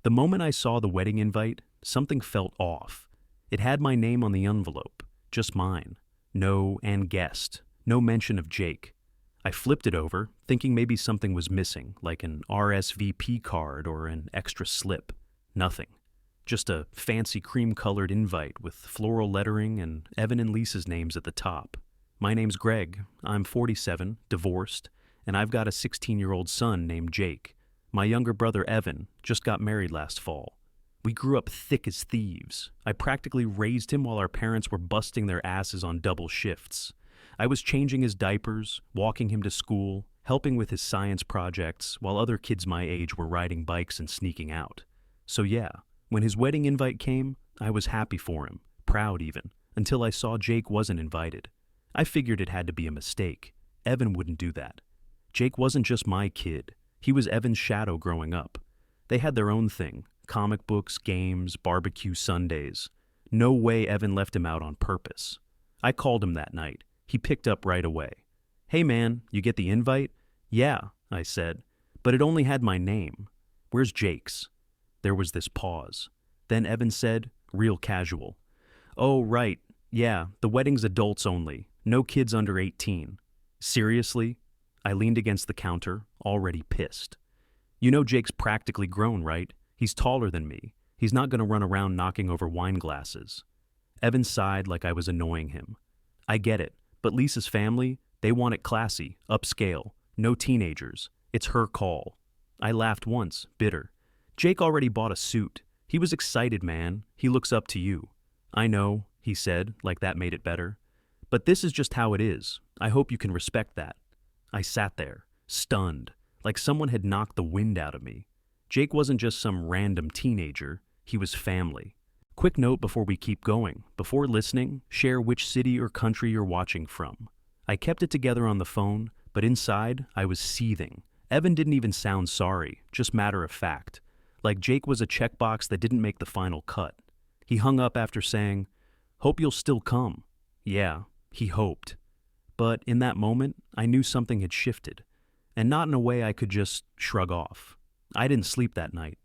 The moment I saw the wedding invite, something felt off. It had my name on the envelope, just mine. No and guest, no mention of Jake. I flipped it over, thinking maybe something was missing, like an RSVP card or an extra slip. Nothing. Just a fancy cream-colored invite with floral lettering and Evan and Lisa's names at the top. My name's Greg, I'm 47, divorced, and I've got a 16-year-old son named Jake. My younger brother Evan just got married last fall. We grew up thick as thieves. I practically raised him while our parents were busting their asses on double shifts. I was changing his diapers, walking him to school, helping with his science projects, while other kids my age were riding bikes and sneaking out. So yeah, when his wedding invite came, I was happy for him, proud even, until I saw Jake wasn't invited. I figured it had to be a mistake. Evan wouldn't do that. Jake wasn't just my kid. He was Evan's shadow growing up. They had their own thing, comic books, games, barbecue Sundays. No way Evan left him out on purpose. I called him that night. He picked up right away. "Hey man, you get the invite?" "Yeah," I said, "but it only had my name. Where's Jake's?" There was this pause. Then Evan said, real casual, "Oh, right, yeah, the wedding's adults only. No kids under 18. "Seriously?" I leaned against the counter, already pissed. "You know Jake's practically grown, right? He's taller than me. He's not going to run around knocking over wine glasses." Evan sighed like I was annoying him. "I get it, but Lisa's family, they want it classy, upscale, no teenagers. It's her call." I laughed once, bitter. "Jake already bought a suit. He was excited, man. He looks up to you." "I know," he said, like that made it better. "But this is just how it is. I hope you can respect that." I sat there, stunned, like someone had knocked the wind out of me. Jake wasn't just some random teenager, he was family. Quick note before we keep going. Before listening, share which city or country you're watching from. I kept it together on the phone, but inside, I was seething. Evan didn't even sound sorry, just matter of fact. Like Jake was a checkbox that didn't make the final cut. He hung up after saying, "Hope you'll still come." Yeah, he hoped. But in that moment, I knew something had shifted, and not in a way I could just shrug off. I didn't sleep that night.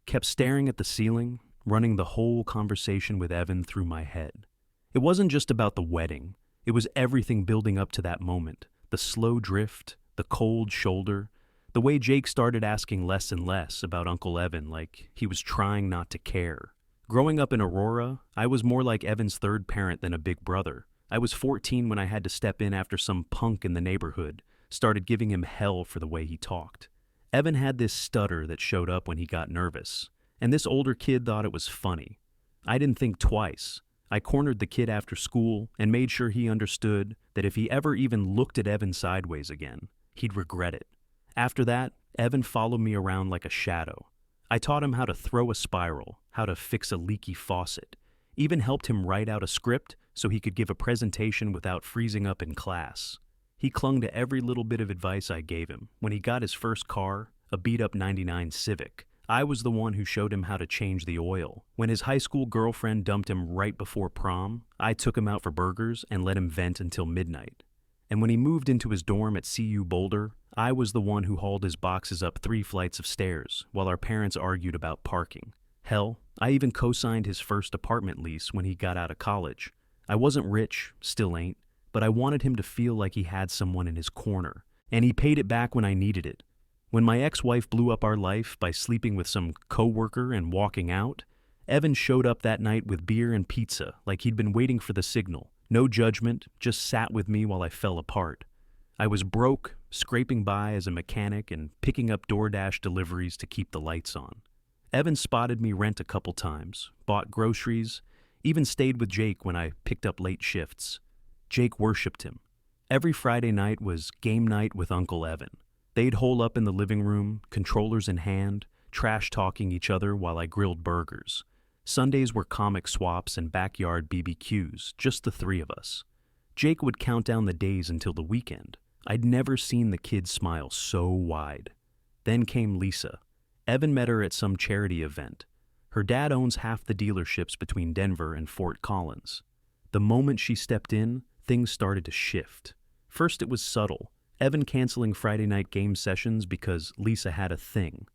Kept staring at the ceiling, running the whole conversation with Evan through my head. It wasn't just about the wedding. It was everything building up to that moment. The slow drift, the cold shoulder, the way Jake started asking less and less about Uncle Evan like he was trying not to care. Growing up in Aurora, I was more like Evan's third parent than a big brother. I was 14 when I had to step in after some punk in the neighborhood started giving him hell for the way he talked. Evan had this stutter that showed up when he got nervous, and this older kid thought it was funny. I didn't think twice. I cornered the kid after school and made sure he understood that if he ever even looked at Evan sideways again, he'd regret it. After that, Evan followed me around like a shadow. I taught him how to throw a spiral, how to fix a leaky faucet, even helped him write out a script so he could give a presentation without freezing up in class. He clung to every little bit of advice I gave him. When he got his first car, a beat-up '99 Civic, I was the one who showed him how to change the oil. When his high school girlfriend dumped him right before prom, I took him out for burgers and let him vent until midnight. And when he moved into his dorm at CU Boulder, I was the one who hauled his boxes up 3 flights of stairs while our parents argued about parking. Hell, I even co-signed his first apartment lease when he got out of college. I wasn't rich, still ain't, but I wanted him to feel like he had someone in his corner, and he paid it back when I needed it. When my ex-wife blew up our life by sleeping with some coworker and walking out, Evan showed up that night with beer and pizza like he'd been waiting for the signal. No judgment, just sat with me while I fell apart. I was broke, scraping by as a mechanic and picking up DoorDash deliveries to keep the lights on. Evan spotted me rent a couple times, bought groceries, even stayed with Jake when I picked up late shifts. Jake worshipped him. Every Friday night was game night with Uncle Evan. They'd hole up in the living room, controllers in hand, trash-talking each other while I grilled burgers. Sundays were comic swaps and backyard BBQs, just the 3 of us. Jake would count down the days until the weekend. I'd never seen the kid smile so wide. Then came Lisa. Evan met her at some charity event. Her dad owns half the dealerships between Denver and Fort Collins. The moment she stepped in, things started to shift. First it was subtle, Evan canceling Friday night game sessions because Lisa had a thing.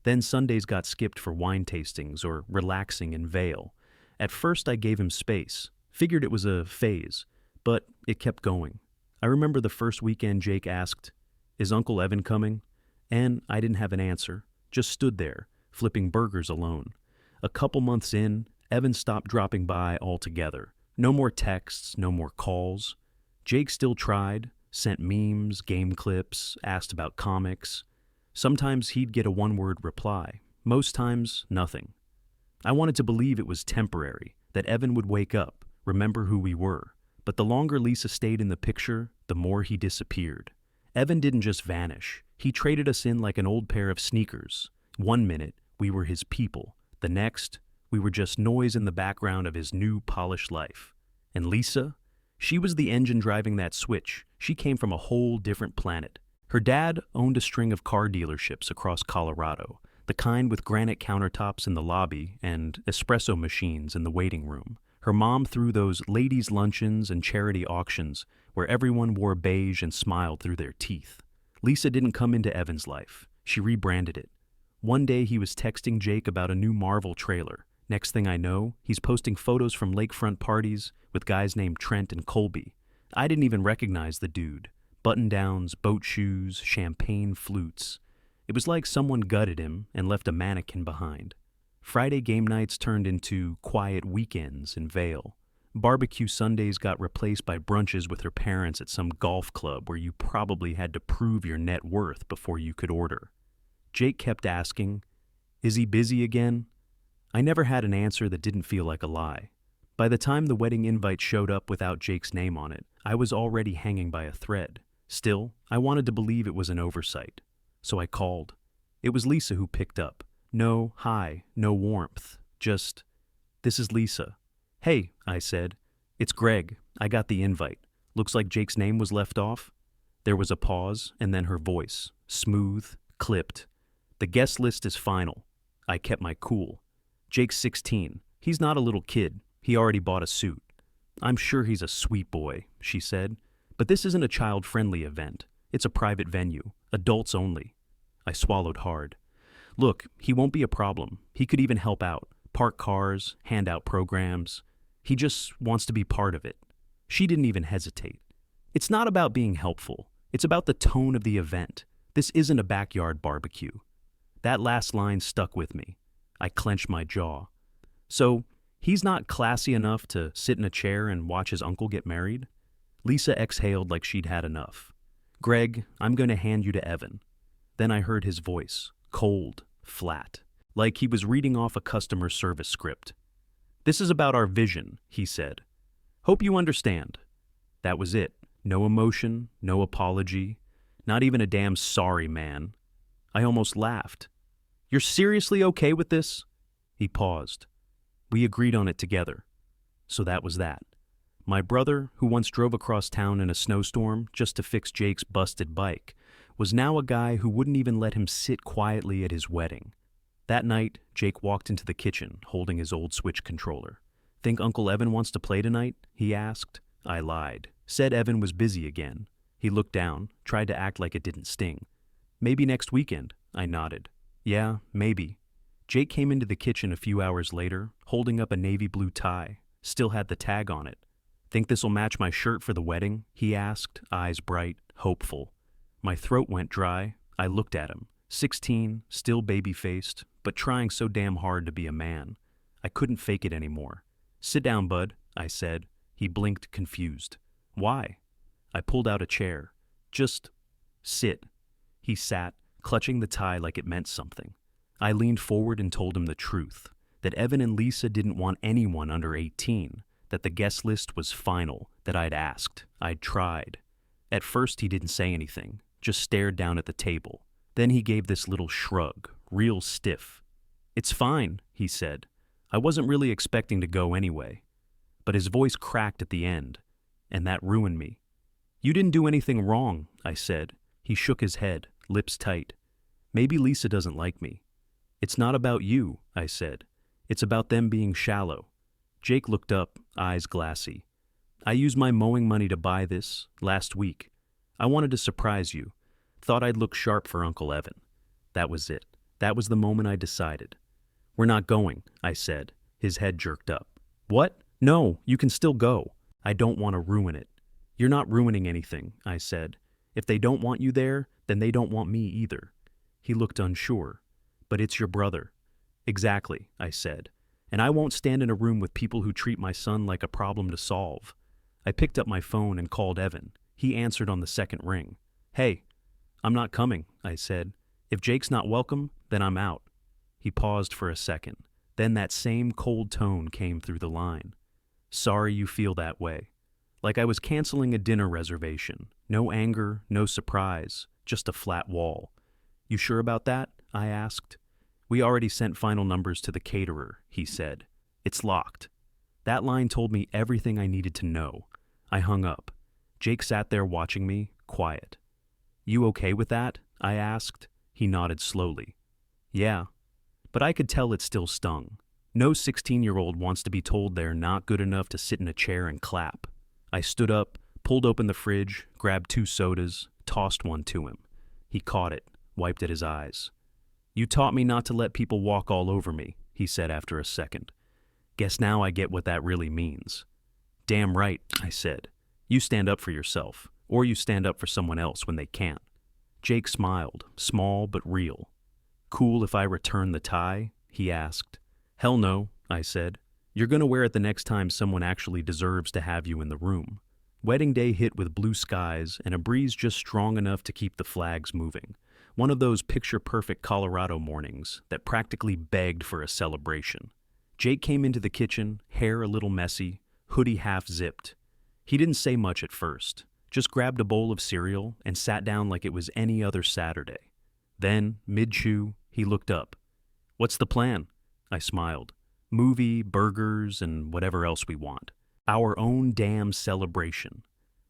Then Sundays got skipped for wine tastings or relaxing in Vale. At first I gave him space, figured it was a phase, but it kept going. I remember the first weekend Jake asked, "Is Uncle Evan coming?" And I didn't have an answer, just stood there, flipping burgers alone. A couple months in, Evan stopped dropping by altogether. No more texts, no more calls. Jake still tried, sent memes, game clips, asked about comics. Sometimes he'd get a one-word reply. Most times, nothing. I wanted to believe it was temporary, that Evan would wake up, remember who we were. But the longer Lisa stayed in the picture, the more he disappeared. Evan didn't just vanish. He traded us in like an old pair of sneakers. One minute, we were his people. The next, we were just noise in the background of his new polished life. And Lisa? She was the engine driving that switch. She came from a whole different planet. Her dad owned a string of car dealerships across Colorado, the kind with granite countertops in the lobby and espresso machines in the waiting room. Her mom threw those ladies' luncheons and charity auctions where everyone wore beige and smiled through their teeth. Lisa didn't come into Evan's life. She rebranded it. One day he was texting Jake about a new Marvel trailer. Next thing I know, he's posting photos from lakefront parties with guys named Trent and Colby. I didn't even recognize the dude. Button-downs, boat shoes, champagne flutes. It was like someone gutted him and left a mannequin behind. Friday game nights turned into quiet weekends in Vale. Barbecue Sundays got replaced by brunches with her parents at some golf club where you probably had to prove your net worth before you could order. Jake kept asking, "Is he busy again?" I never had an answer that didn't feel like a lie. By the time the wedding invite showed up without Jake's name on it, I was already hanging by a thread. Still, I wanted to believe it was an oversight. So I called. It was Lisa who picked up. No hi, no warmth. Just, "This is Lisa." "Hey," I said. "It's Greg. I got the invite. Looks like Jake's name was left off." There was a pause, and then her voice, smooth, clipped. "The guest list is final." I kept my cool. "Jake's 16. He's not a little kid. He already bought a suit." "I'm sure he's a sweet boy," she said. "But this isn't a child-friendly event. It's a private venue. Adults only." I swallowed hard. "Look, he won't be a problem. He could even help out. Park cars, hand out programs. He just wants to be part of it." She didn't even hesitate. "It's not about being helpful. It's about the tone of the event. This isn't a backyard barbecue." That last line stuck with me. I clenched my jaw. "So, he's not classy enough to sit in a chair and watch his uncle get married?" Lisa exhaled like she'd had enough. "Greg, I'm going to hand you to Evan." Then I heard his voice, cold, flat, like he was reading off a customer service script. "This is about our vision," he said. "Hope you understand." That was it. No emotion, no apology, not even a damn sorry man. I almost laughed. "You're seriously okay with this?" He paused. "We agreed on it together." So that was that. My brother, who once drove across town in a snowstorm just to fix Jake's busted bike, was now a guy who wouldn't even let him sit quietly at his wedding. That night, Jake walked into the kitchen, holding his old Switch controller. "Think Uncle Evan wants to play tonight?" he asked. I lied. Said Evan was busy again. He looked down, tried to act like it didn't sting. "Maybe next weekend," I nodded. "Yeah, maybe." Jake came into the kitchen a few hours later, holding up a navy blue tie. Still had the tag on it. "Think this'll match my shirt for the wedding?" he asked, eyes bright, hopeful. My throat went dry. I looked at him. 16, still baby-faced, but trying so damn hard to be a man. I couldn't fake it anymore. "Sit down, bud," I said. He blinked, confused. "Why?" I pulled out a chair. "Just sit." He sat, clutching the tie like it meant something. I leaned forward and told him the truth, that Evan and Lisa didn't want anyone under 18, that the guest list was final, that I'd asked, I'd tried. At first he didn't say anything, just stared down at the table. Then he gave this little shrug, real stiff. "It's fine," he said. "I wasn't really expecting to go anyway." But his voice cracked at the end, and that ruined me. "You didn't do anything wrong," I said. He shook his head, lips tight. "Maybe Lisa doesn't like me." "It's not about you," I said. "It's about them being shallow." Jake looked up, eyes glassy. "I used my mowing money to buy this, last week. I wanted to surprise you. Thought I'd look sharp for Uncle Evan." That was it. That was the moment I decided. "We're not going," I said. His head jerked up. "What? No, you can still go. I don't want to ruin it." "You're not ruining anything," I said. "If they don't want you there, then they don't want me either." He looked unsure. "But it's your brother." "Exactly," I said. "And I won't stand in a room with people who treat my son like a problem to solve." I picked up my phone and called Evan. He answered on the second ring. "Hey, I'm not coming," I said. "If Jake's not welcome, then I'm out." He paused for a second. Then that same cold tone came through the line. "Sorry you feel that way." Like I was canceling a dinner reservation. No anger, no surprise, just a flat wall. "You sure about that?" I asked. "We already sent final numbers to the caterer," he said. "It's locked." That line told me everything I needed to know. I hung up. Jake sat there watching me, quiet. "You okay with that?" I asked. He nodded slowly. "Yeah." But I could tell it still stung. No 16-year-old wants to be told they're not good enough to sit in a chair and clap. I stood up, pulled open the fridge, grabbed 2 sodas, tossed one to him. He caught it, wiped at his eyes. "You taught me not to let people walk all over me," he said after a second. "Guess now I get what that really means." "Damn right," I said. "You stand up for yourself, or you stand up for someone else when they can't." Jake smiled, small but real. "Cool if I return the tie?" he asked. "Hell no," I said. "You're gonna wear it the next time someone actually deserves to have you in the room." Wedding day hit with blue skies and a breeze just strong enough to keep the flags moving. One of those picture-perfect Colorado mornings that practically begged for a celebration. Jake came into the kitchen, hair a little messy, hoodie half-zipped. He didn't say much at first, just grabbed a bowl of cereal and sat down like it was any other Saturday. Then, mid-chew, he looked up. "What's the plan?" I smiled. "Movie, burgers, and whatever else we want. Our own damn celebration."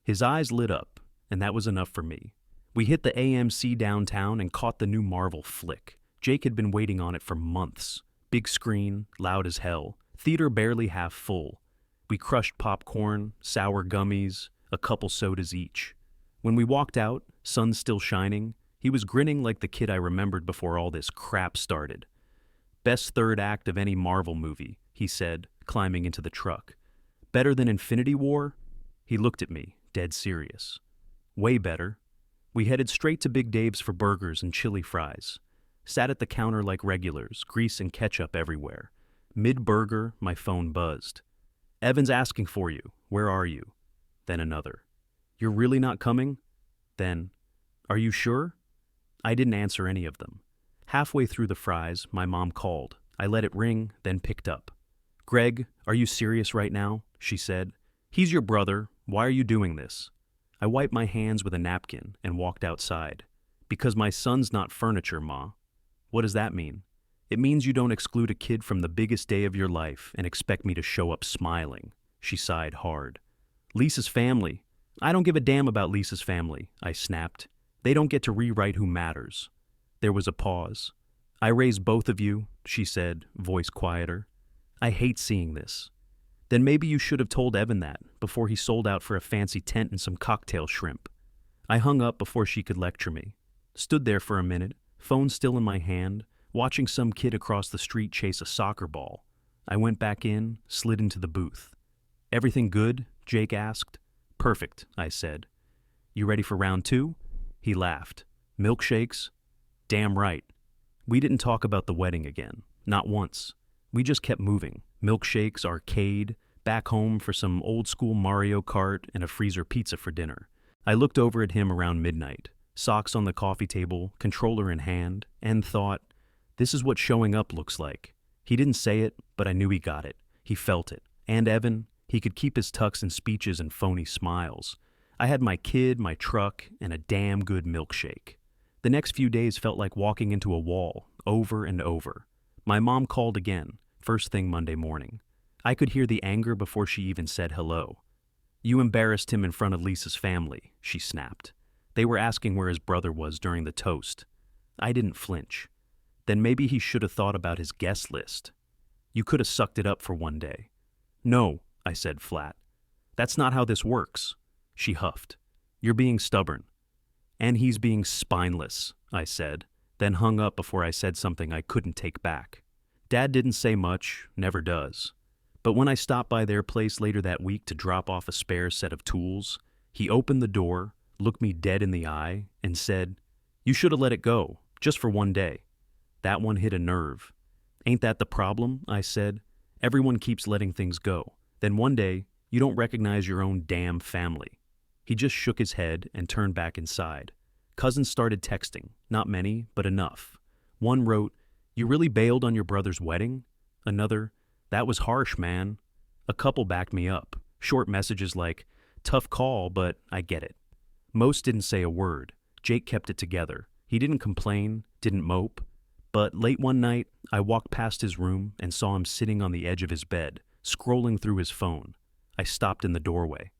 His eyes lit up, and that was enough for me. We hit the AMC downtown and caught the new Marvel flick. Jake had been waiting on it for months. Big screen, loud as hell, theater barely half full. We crushed popcorn, sour gummies, a couple sodas each. When we walked out, sun still shining, he was grinning like the kid I remembered before all this crap started. "Best third act of any Marvel movie," he said, climbing into the truck. "Better than Infinity War?" He looked at me, dead serious. "Way better." We headed straight to Big Dave's for burgers and chili fries. Sat at the counter like regulars, grease and ketchup everywhere. Mid-burger, my phone buzzed. "Evan's asking for you. Where are you?" Then another. "You're really not coming?" Then, "Are you sure?" I didn't answer any of them. Halfway through the fries, my mom called. I let it ring, then picked up. "Greg, are you serious right now?" she said. "He's your brother. Why are you doing this?" I wiped my hands with a napkin and walked outside. "Because my son's not furniture, Ma." "What does that mean?" "It means you don't exclude a kid from the biggest day of your life and expect me to show up smiling." She sighed hard. "Lisa's family." "I don't give a damn about Lisa's family," I snapped. "They don't get to rewrite who matters." There was a pause. "I raised both of you," she said, voice quieter. "I hate seeing this." "Then maybe you should have told Evan that before he sold out for a fancy tent and some cocktail shrimp." I hung up before she could lecture me. Stood there for a minute, phone still in my hand, watching some kid across the street chase a soccer ball. I went back in, slid into the booth. "Everything good?" Jake asked. "Perfect," I said. "You ready for round 2? He laughed. "Milkshakes?" "Damn right." We didn't talk about the wedding again. Not once. We just kept moving. Milkshakes, arcade, back home for some old-school Mario Kart and a freezer pizza for dinner. I looked over at him around midnight, socks on the coffee table, controller in hand, and thought, this is what showing up looks like. He didn't say it, but I knew he got it. He felt it. And Evan, he could keep his tucks and speeches and phony smiles. I had my kid, my truck, and a damn good milkshake. The next few days felt like walking into a wall, over and over. My mom called again, first thing Monday morning. I could hear the anger before she even said hello. "You embarrassed him in front of Lisa's family," she snapped. They were asking where his brother was during the toast. I didn't flinch. Then maybe he should have thought about his guest list. "You could have sucked it up for one day." "No," I said flat. "That's not how this works." She huffed. "You're being stubborn." "And he's being spineless," I said. then hung up before I said something I couldn't take back. Dad didn't say much, never does. But when I stopped by their place later that week to drop off a spare set of tools, he opened the door, looked me dead in the eye, and said, "You should have let it go, just for one day." That one hit a nerve. "Ain't that the problem?" I said. "Everyone keeps letting things go. Then one day, you don't recognize your own damn family." He just shook his head and turned back inside. Cousins started texting, not many, but enough. One wrote, "You really bailed on your brother's wedding?" Another, "That was harsh, man." A couple backed me up, short messages like, "Tough call, but I get it." Most didn't say a word. Jake kept it together. He didn't complain, didn't mope. But late one night, I walked past his room and saw him sitting on the edge of his bed, scrolling through his phone. I stopped in the doorway.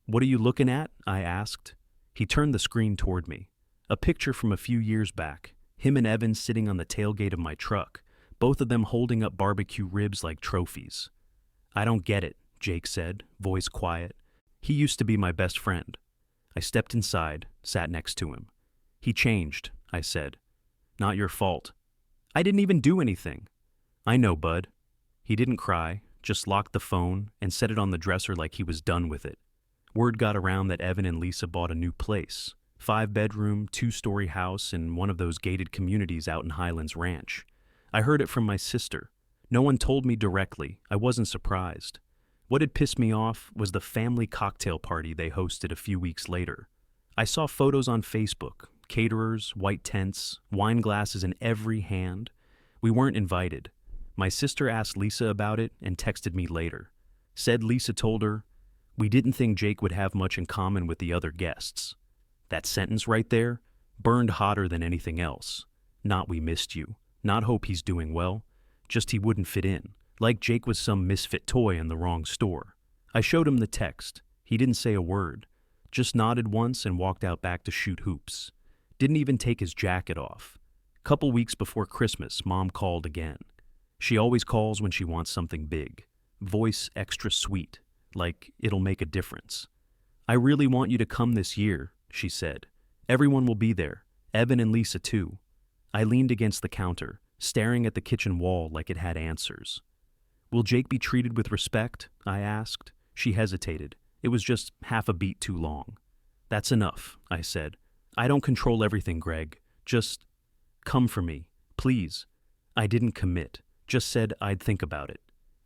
"What are you looking at?" I asked. He turned the screen toward me. A picture from a few years back, him and Evan sitting on the tailgate of my truck, both of them holding up barbecue ribs like trophies. "I don't get it," Jake said, voice quiet. "He used to be my best friend." I stepped inside, sat next to him. "He changed," I said. "Not your fault." "I didn't even do anything." "I know, bud." He didn't cry, just locked the phone and set it on the dresser like he was done with it. Word got around that Evan and Lisa bought a new place. 5-bedroom, 2-story house in one of those gated communities out in Highlands Ranch. I heard it from my sister. No one told me directly. I wasn't surprised. What had pissed me off was the family cocktail party they hosted a few weeks later. I saw photos on Facebook, caterers, white tents, wine glasses in every hand. We weren't invited. My sister asked Lisa about it and texted me later. Said Lisa told her, "We didn't think Jake would have much in common with the other guests." That sentence right there burned hotter than anything else. Not "we missed you," not "hope he's doing well," just he wouldn't fit in, like Jake was some misfit toy in the wrong store. I showed him the text. He didn't say a word, just nodded once and walked out back to shoot hoops. Didn't even take his jacket off. Couple weeks before Christmas, Mom called again. She always calls when she wants something big. Voice extra sweet, like it'll make a difference. "I really want you to come this year," she said. "Everyone will be there, Evan and Lisa too." I leaned against the counter, staring at the kitchen wall like it had answers. "Will Jake be treated with respect?" I asked. She hesitated. It was just half a beat too long. "That's enough," I said. "I don't control everything, Greg. Just come for me, please." I didn't commit, just said I'd think about it.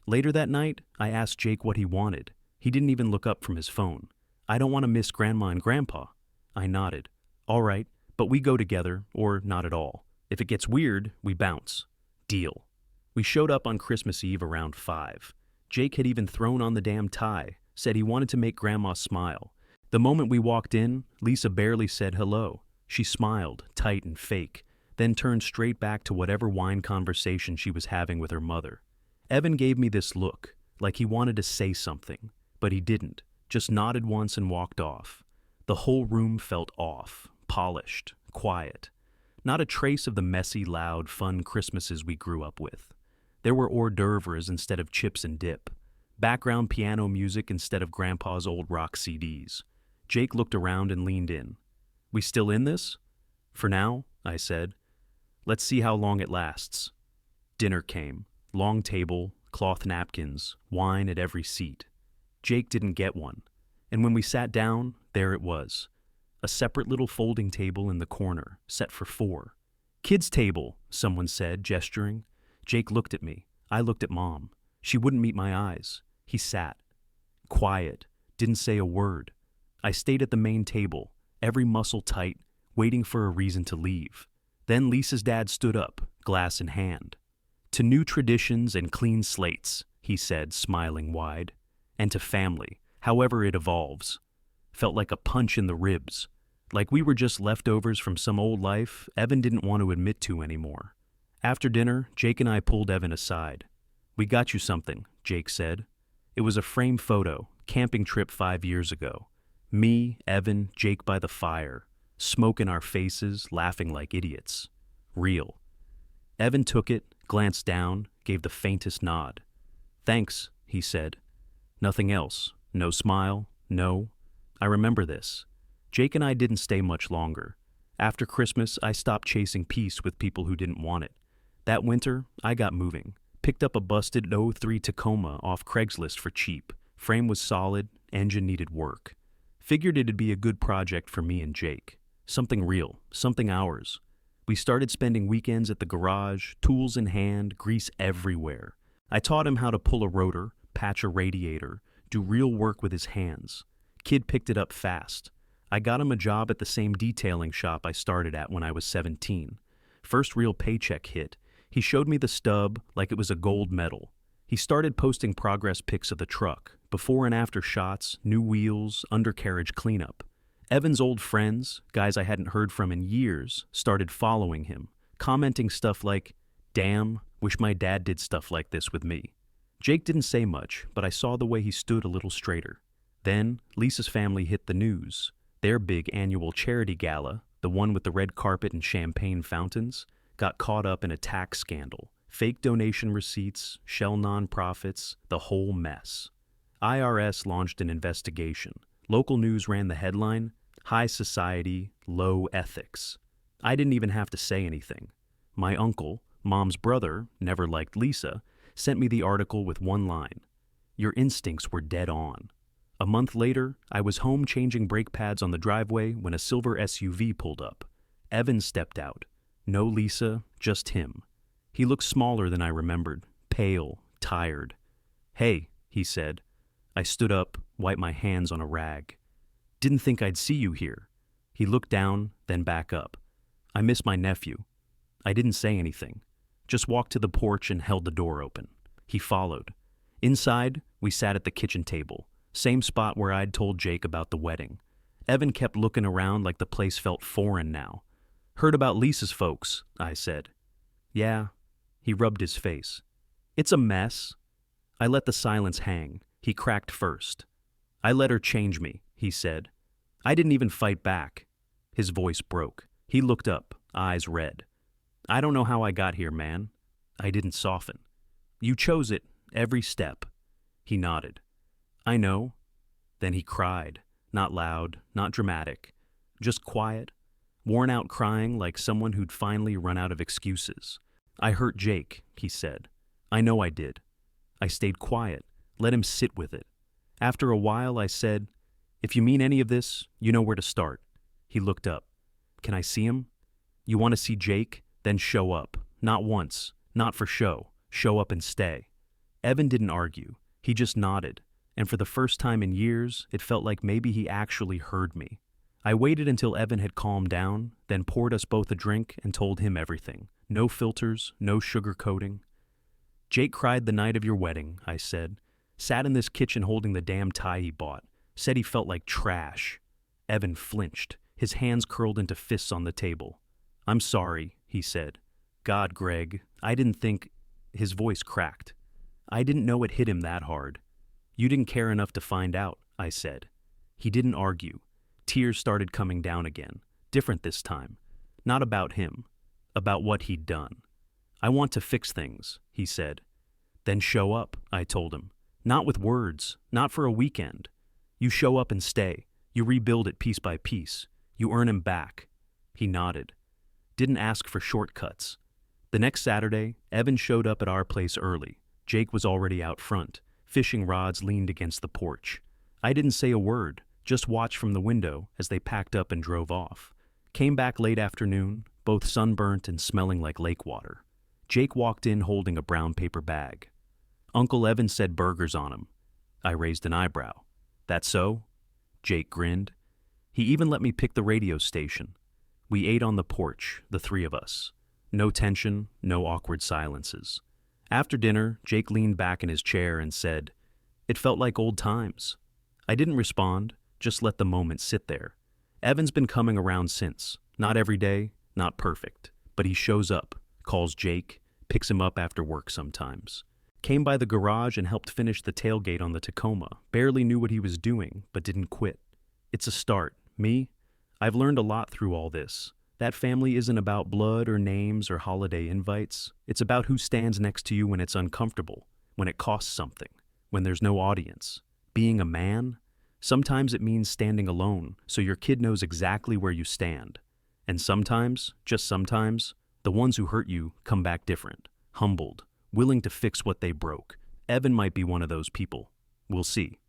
Later that night, I asked Jake what he wanted. He didn't even look up from his phone. "I don't want to miss Grandma and Grandpa." I nodded. "All right, but we go together, or not at all. If it gets weird, we bounce." Deal. We showed up on Christmas Eve around 5. Jake had even thrown on the damn tie, said he wanted to make Grandma smile. The moment we walked in, Lisa barely said hello. She smiled, tight and fake, then turned straight back to whatever wine conversation she was having with her mother. Evan gave me this look, like he wanted to say something, but he didn't, just nodded once and walked off. The whole room felt off, polished, quiet. Not a trace of the messy, loud, fun Christmases we grew up with. There were hors d'oeuvres instead of chips and dip. Background piano music instead of Grandpa's old rock CDs. Jake looked around and leaned in. "We still in this?" "For now," I said. "Let's see how long it lasts." Dinner came. Long table, cloth napkins, wine at every seat. Jake didn't get one. And when we sat down, there it was. A separate little folding table in the corner, set for 4. "Kids' table," someone said, gesturing. Jake looked at me. I looked at Mom. She wouldn't meet my eyes. He sat. Quiet. Didn't say a word. I stayed at the main table, every muscle tight, waiting for a reason to leave. Then Lisa's dad stood up, glass in hand. "To new traditions and clean slates," he said, smiling wide. "And to family, however it evolves." Felt like a punch in the ribs. Like we were just leftovers from some old life Evan didn't want to admit to anymore. After dinner, Jake and I pulled Evan aside. "We got you something," Jake said. It was a framed photo, camping trip 5 years ago. Me, Evan, Jake by the fire, smoke in our faces, laughing like idiots. Real. Evan took it, glanced down, gave the faintest nod. "Thanks," he said. Nothing else. No smile. No. I remember this. Jake and I didn't stay much longer. After Christmas, I stopped chasing peace with people who didn't want it. That winter, I got moving. Picked up a busted '03 Tacoma off Craigslist for cheap. Frame was solid, engine needed work. Figured it'd be a good project for me and Jake. Something real, something ours. We started spending weekends at the garage, tools in hand, grease everywhere. I taught him how to pull a rotor, patch a radiator, do real work with his hands. Kid picked it up fast. I got him a job at the same detailing shop I started at when I was 17. First real paycheck hit. He showed me the stub like it was a gold medal. He started posting progress pics of the truck, before and after shots, new wheels, undercarriage cleanup. Evan's old friends, guys I hadn't heard from in years, started following him, commenting stuff like, "Damn, wish my dad did stuff like this with me." Jake didn't say much, but I saw the way he stood a little straighter. Then, Lisa's family hit the news. Their big annual charity gala, the one with the red carpet and champagne fountains, got caught up in a tax scandal. Fake donation receipts, shell nonprofits, the whole mess. IRS launched an investigation. Local news ran the headline, "High Society, Low Ethics." I didn't even have to say anything. My uncle, Mom's brother, never liked Lisa, sent me the article with one line. "Your instincts were dead on." A month later, I was home changing brake pads on the driveway when a silver SUV pulled up. Evan stepped out. No Lisa, just him. He looked smaller than I remembered, pale, tired. "Hey," he said. I stood up, wiped my hands on a rag. "Didn't think I'd see you here." He looked down, then back up. "I miss my nephew." I didn't say anything, just walked to the porch and held the door open. He followed. Inside, we sat at the kitchen table, same spot where I'd told Jake about the wedding. Evan kept looking around like the place felt foreign now. "Heard about Lisa's folks," I said. "Yeah." He rubbed his face. "It's a mess." I let the silence hang. He cracked first. "I let her change me," he said. "I didn't even fight back." His voice broke. He looked up, eyes red. "I don't know how I got here, man." I didn't soften. "You chose it, every step." He nodded. "I know." Then he cried, not loud, not dramatic, just quiet, worn out crying like someone who'd finally run out of excuses. "I hurt Jake," he said. "I know I did." I stayed quiet, let him sit with it. After a while, I said, "If you mean any of this, you know where to start." He looked up. "Can I see him?" "You want to see Jake? Then show up. Not once, not for show. Show up and stay." Evan didn't argue. He just nodded. And for the first time in years, it felt like maybe he actually heard me. I waited until Evan had calmed down, then poured us both a drink and told him everything. No filters, no sugarcoating. "Jake cried the night of your wedding," I said. "Sat in this kitchen holding the damn tie he bought. Said he felt like trash." Evan flinched, his hands curled into fists on the table. "I'm sorry," he said. "God, Greg, I didn't think—" His voice cracked. "I didn't know it hit him that hard." "You didn't care enough to find out," I said. He didn't argue. Tears started coming down again. Different this time. Not about him. About what he'd done. "I want to fix things," he said. "Then show up," I told him. "Not with words. Not for a weekend. You show up and stay. You rebuild it piece by piece. You earn him back." He nodded. Didn't ask for shortcuts. The next Saturday, Evan showed up at our place early. Jake was already out front. Fishing rods leaned against the porch. I didn't say a word, just watched from the window as they packed up and drove off. Came back late afternoon, both sunburnt and smelling like lake water. Jake walked in holding a brown paper bag. "Uncle Evan said burgers on him." I raised an eyebrow. "That so?" Jake grinned. He even let me pick the radio station. We ate on the porch, the three of us. No tension, no awkward silences. After dinner, Jake leaned back in his chair and said, "It felt like old times." I didn't respond, just let the moment sit there. Evan's been coming around since. Not every day, not perfect, but he shows up, calls Jake, picks him up after work sometimes. Came by the garage and helped finish the tailgate on the Tacoma. Barely knew what he was doing, but didn't quit. It's a start. Me? I've learned a lot through all this. That family isn't about blood or names or holiday invites. It's about who stands next to you when it's uncomfortable, when it costs something, when there's no audience. Being a man? Sometimes it means standing alone, so your kid knows exactly where you stand. And sometimes, just sometimes, the ones who hurt you come back different, humbled, willing to fix what they broke. Evan might be one of those people. We'll see.